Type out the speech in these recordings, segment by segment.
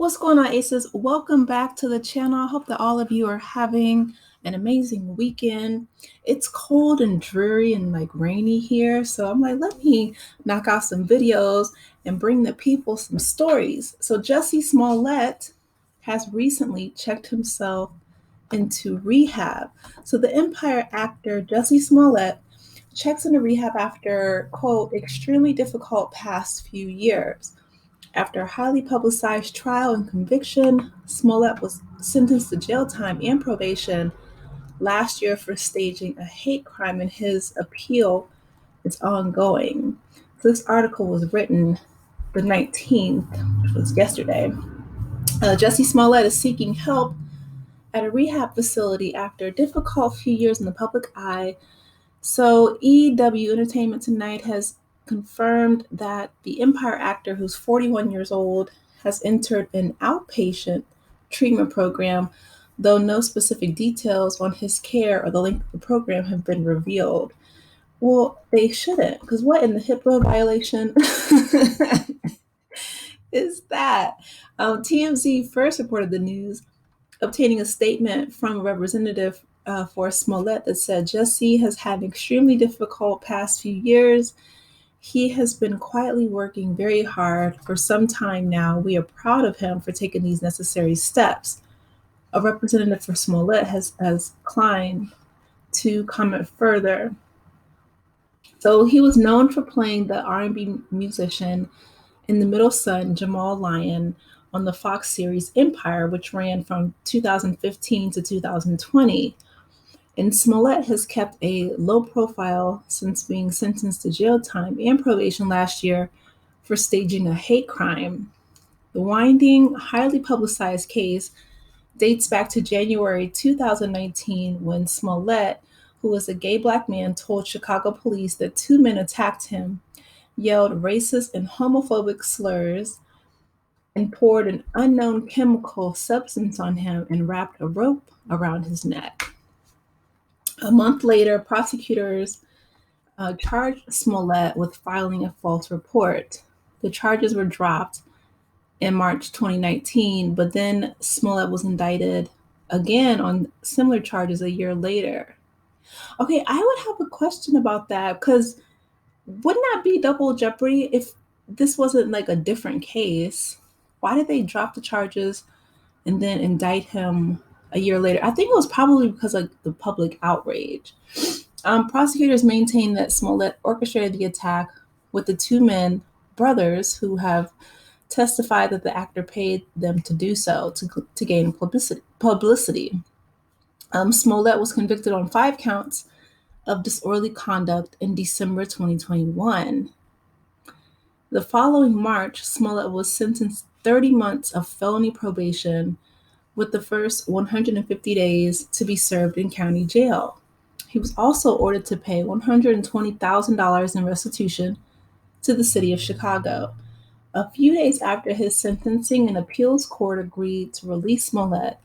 What's going on, Aces? Welcome back to the channel. I hope that all of you are having an amazing weekend. It's cold and dreary and rainy here, so I'm like, let me knock out some videos and bring the people some stories. So Jussie Smollett has recently checked himself into rehab. So the Empire actor Jussie Smollett checks into rehab after, quote, extremely difficult past few years. After a highly publicized trial and conviction, Smollett was sentenced to jail time and probation last year for staging a hate crime, and his appeal is ongoing. This article was written the 19th, which was yesterday. Jussie Smollett is seeking help at a rehab facility after a difficult few years in the public eye. So EW Entertainment Tonight has confirmed that the Empire actor, who's 41 years old, has entered an outpatient treatment program, though no specific details on his care or the length of the program have been revealed. Well, they shouldn't, because what in the HIPAA violation is that? TMZ first reported the news, obtaining a statement from a representative for Smollett that said Jussie has had an extremely difficult past few years. He has been quietly working very hard for some time now. We are proud of him for taking these necessary steps. A representative for Smollett has declined to comment further. So he was known for playing the R&B musician in The Middle Son, Jamal Lyon, on the Fox series Empire, which ran from 2015 to 2020. And Smollett has kept a low profile since being sentenced to jail time and probation last year for staging a hate crime. The winding, highly publicized case dates back to January 2019 when Smollett, who was a gay black man, told Chicago police that two men attacked him, yelled racist and homophobic slurs, and poured an unknown chemical substance on him and wrapped a rope around his neck. A month later, prosecutors charged Smollett with filing a false report. The charges were dropped in March 2019, but then Smollett was indicted again on similar charges a year later. Okay, I would have a question about that, because wouldn't that be double jeopardy if this wasn't like a different case? Why did they drop the charges and then indict him a year later? I think it was probably because of the public outrage. Prosecutors maintain that Smollett orchestrated the attack with the two men, brothers, who have testified that the actor paid them to do so to gain publicity. Smollett was convicted on 5 counts of disorderly conduct in December 2021. The following March, Smollett was sentenced 30 months of felony probation, with the first 150 days to be served in county jail. He was also ordered to pay $120,000 in restitution to the city of Chicago. A few days after his sentencing, an appeals court agreed to release Smollett,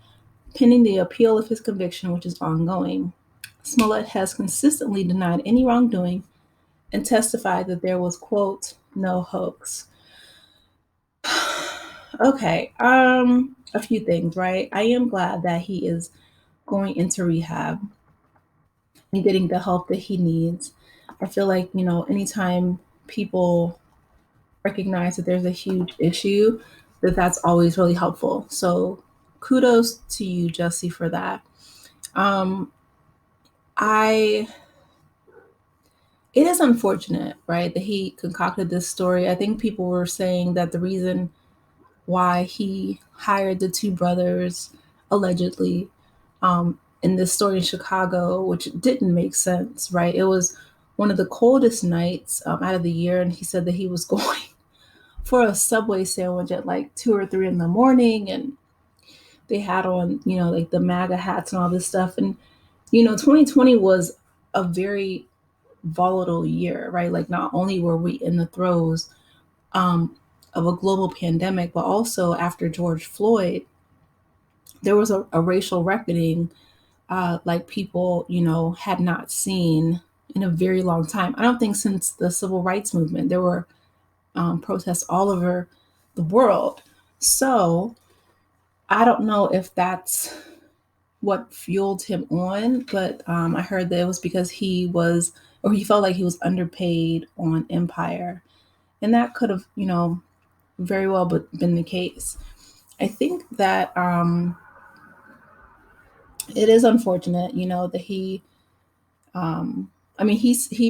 pending the appeal of his conviction, which is ongoing. Smollett has consistently denied any wrongdoing and testified that there was, quote, no hoax. Okay, a few things, right? I am glad that he is going into rehab and getting the help that he needs. I feel like, anytime people recognize that there's a huge issue, that's always really helpful. So kudos to you, Jussie, for that. It is unfortunate, right, that he concocted this story. I think people were saying that the reason why he hired the two brothers, allegedly, in this story in Chicago, which didn't make sense, right? It was one of the coldest nights out of the year, and he said that he was going for a Subway sandwich at like 2 or 3 in the morning, and they had on, like the MAGA hats and all this stuff. And, 2020 was a very volatile year, right? Like, not only were we in the throes of a global pandemic, but also after George Floyd, there was a racial reckoning like people, had not seen in a very long time. I don't think since the civil rights movement, there were protests all over the world. So I don't know if that's what fueled him on, but I heard that it was because he felt like he was underpaid on Empire. And that could have, very well been the case. I think that it is unfortunate, that he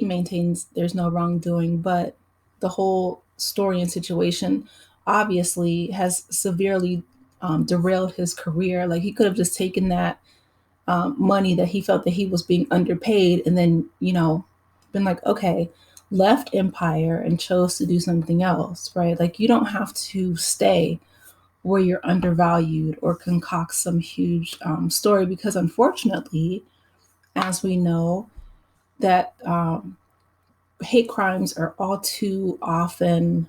maintains there's no wrongdoing, but the whole story and situation obviously has severely derailed his career. Like he could have just taken that money that he felt that he was being underpaid, and then been like, okay, left Empire and chose to do something else, right? Like you don't have to stay where you're undervalued or concoct some huge story, because unfortunately, as we know, that hate crimes are all too often,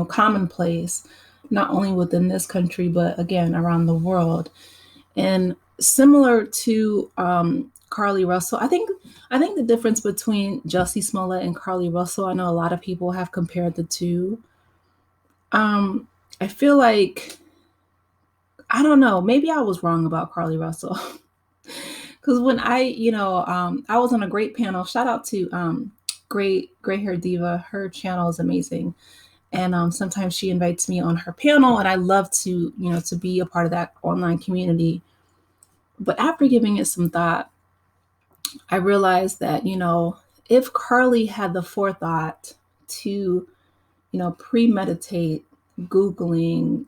commonplace, not only within this country, but again, around the world. And similar to Carly Russell, I think the difference between Jussie Smollett and Carly Russell, I know a lot of people have compared the two. I feel like, I don't know, maybe I was wrong about Carly Russell. Because when I was on a great panel. Shout out to great gray hair diva. Her channel is amazing, and sometimes she invites me on her panel, and I love to be a part of that online community. But after giving it some thought, I realized that if Carly had the forethought to premeditate googling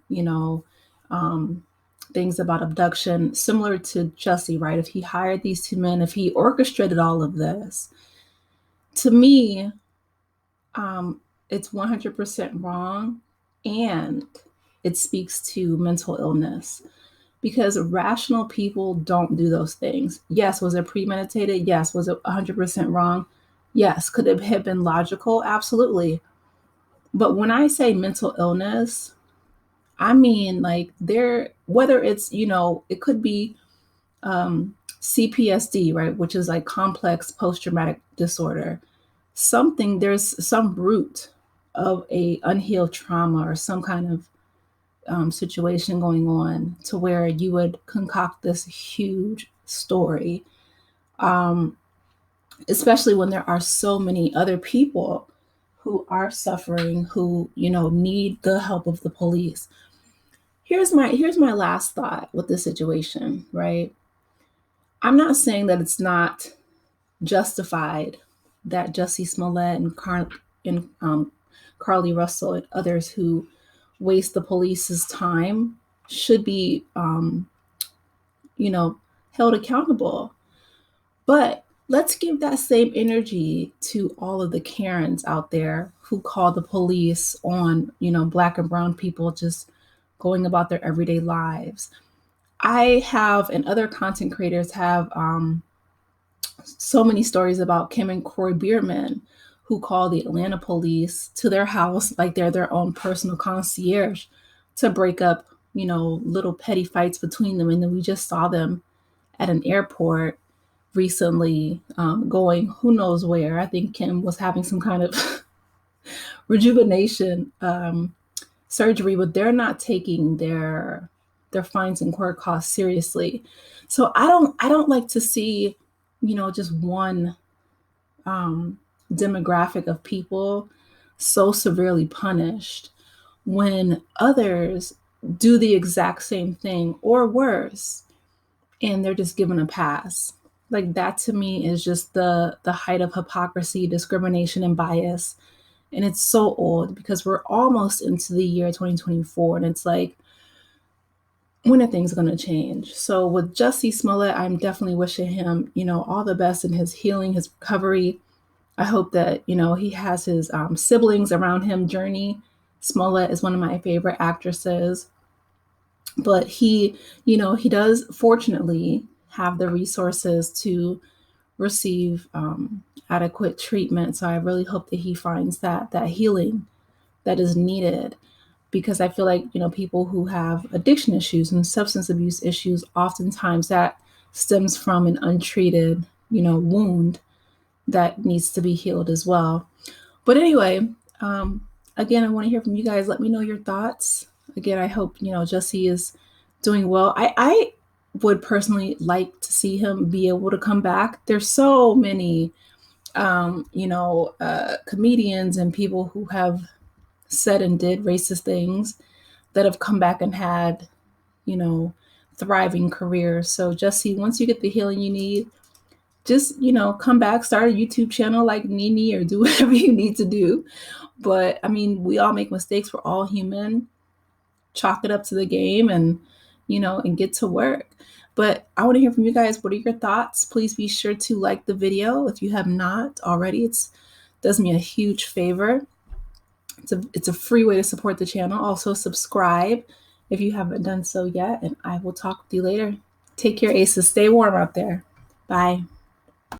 things about abduction, similar to Jussie, right? If he hired these two men, if he orchestrated all of this, to me, it's 100% wrong, and it speaks to mental illness, because rational people don't do those things. Yes, was it premeditated? Yes. Was it 100% wrong? Yes. Could it have been logical? Absolutely. But when I say mental illness, I mean like whether it's, it could be CPSD, right, which is like complex post traumatic disorder. There's some root of a unhealed trauma or some kind of situation going on to where you would concoct this huge story, um, especially when there are so many other people who are suffering, who need the help of the police. Here's my last thought with this situation, right? I'm not saying that it's not justified that Jussie Smollett and Carly Russell and others who waste the police's time should be, you know, held accountable. But let's give that same energy to all of the Karens out there who call the police on, Black and brown people just going about their everyday lives. I have, and other content creators have, so many stories about Kim and Corey Bierman, who call the Atlanta police to their house like they're their own personal concierge to break up, little petty fights between them. And then we just saw them at an airport recently, going who knows where. I think Kim was having some kind of rejuvenation surgery, but they're not taking their fines and court costs seriously. So I don't like to see, just one demographic of people so severely punished when others do the exact same thing or worse, and they're just given a pass. Like that to me is just the height of hypocrisy, discrimination, and bias. And it's so old because we're almost into the year 2024, and it's like, when are things going to change? So with Jussie Smollett, I'm definitely wishing him, all the best in his healing, his recovery. I hope that, he has his siblings around him. Journey Smollett is one of my favorite actresses, but he does fortunately have the resources to receive adequate treatment. So I really hope that he finds that healing that is needed, because I feel like, people who have addiction issues and substance abuse issues, oftentimes that stems from an untreated, wound that needs to be healed as well. But anyway, again, I want to hear from you guys. Let me know your thoughts. Again, I hope, Jussie is doing well. I would personally like to see him be able to come back. There's so many, comedians and people who have said and did racist things that have come back and had, you know, thriving careers. So Jussie, once you get the healing you need, just, come back, start a YouTube channel like Nene or do whatever you need to do. But I mean, we all make mistakes. We're all human. Chalk it up to the game and, and get to work. But I want to hear from you guys. What are your thoughts? Please be sure to like the video if you have not already. It does me a huge favor. It's a free way to support the channel. Also subscribe if you haven't done so yet. And I will talk with you later. Take care, Aces. Stay warm out there. Bye.